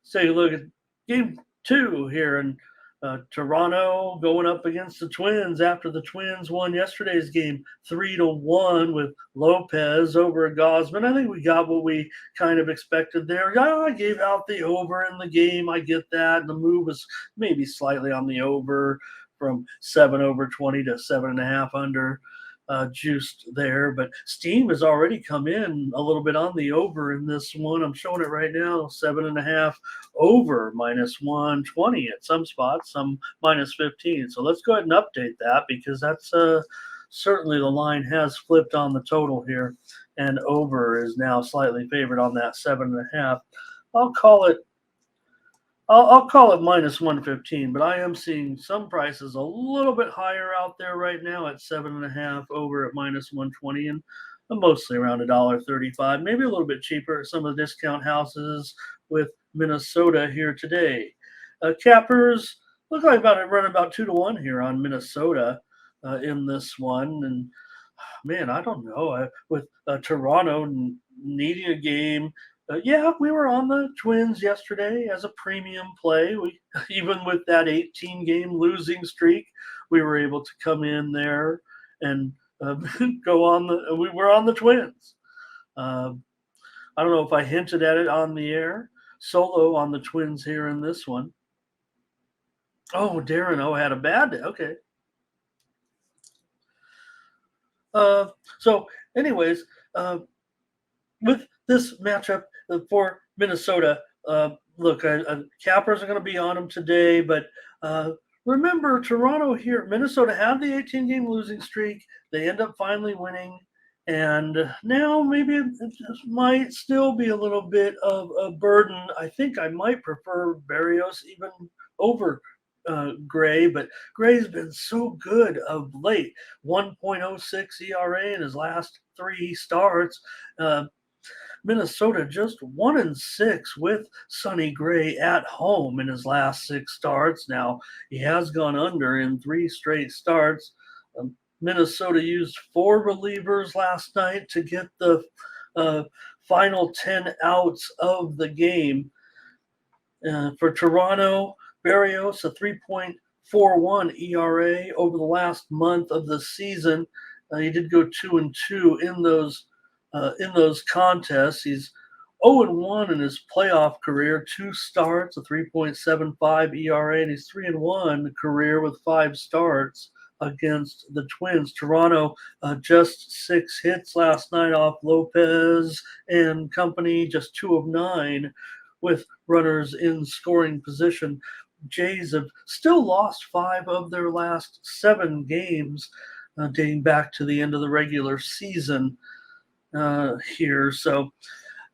Let's take a look at game two here in Toronto going up against the Twins after the Twins won yesterday's game 3-1 with Lopez over Gosman. I think we got what we kind of expected there. Yeah, I gave out the over in the game. I get that. And the move was maybe slightly on the over from 7/20 to 7.5 under. Juiced there, but Steam has already come in a little bit on the over in this one. I'm showing it right now, 7.5 over -120 at some spots, some -15. So let's go ahead and update that because that's certainly the line has flipped on the total here, and over is now slightly favored on that 7.5. I'll call it I'll call it -115, but I am seeing some prices a little bit higher out there right now at 7.5 over at -120, and mostly around $1.35, maybe a little bit cheaper at some of the discount houses with Minnesota here today. Cappers look like running about 2-1 here on Minnesota in this one, and man, I don't know. With Toronto needing a game, yeah, we were on the Twins yesterday as a premium play. We even with that 18-game losing streak, we were able to come in there and go on the. We were on the Twins. I don't know if I hinted at it on the air. Solo on the Twins here in this one. Oh, Darren O had a bad day. Okay. So, anyways, with this matchup for Minnesota, look, Cappers are going to be on them today, but remember, Toronto here, Minnesota had the 18-game losing streak. They end up finally winning, and now maybe it just might still be a little bit of a burden. I think I might prefer Barrios even over Gray, but Gray's been so good of late. 1.06 ERA in his last 3 starts. Minnesota just 1-6 with Sonny Gray at home in his last 6 starts. Now he has gone under in 3 straight starts. Minnesota used 4 relievers last night to get the final 10 outs of the game. For Toronto, Barrios, a 3.41 ERA over the last month of the season. He did go 2-2 in those contests. He's 0-1 in his playoff career, 2 starts, a 3.75 ERA, and he's 3-1 career with 5 starts against the Twins. Toronto just 6 hits last night off Lopez and company, just 2 of 9 with runners in scoring position. Jays have still lost 5 of their last 7 games, dating back to the end of the regular season here. So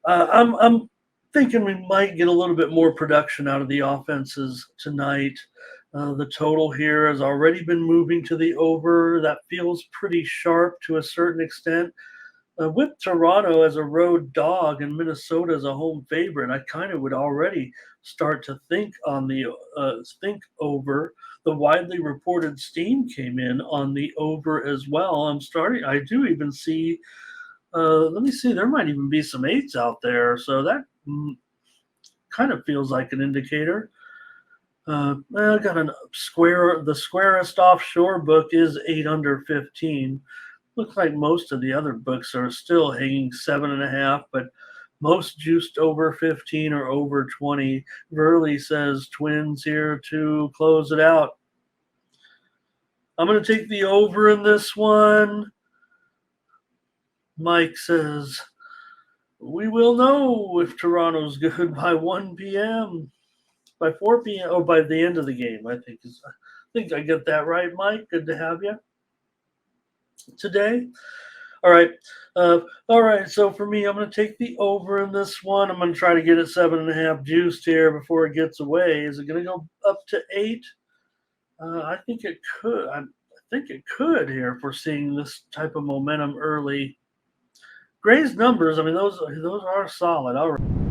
I'm thinking we might get a little bit more production out of the offenses tonight. The total here has already been moving to the over. That feels pretty sharp to a certain extent. With Toronto as a road dog and Minnesota as a home favorite, I kind of would already start to think on the over. The widely reported Steam came in on the over as well. I do even see. Let me see. There might even be some 8s out there, so that kind of feels like an indicator. I got the squarest offshore book is 8 under 15. Looks like most of the other books are still hanging 7.5, but most juiced over 15 or over 20. Verley says Twins here to close it out. I'm going to take the over in this one. Mike says, we will know if Toronto's good by 1 p.m. By 4 p.m. Oh, by the end of the game, I think I get that right, Mike. Good to have you today. All right. So for me, I'm going to take the over in this one. I'm going to try to get it 7.5 juiced here before it gets away. Is it going to go up to 8? I think it could. I think it could here if we're seeing this type of momentum early. Gray's numbers, I mean, those are solid. All right.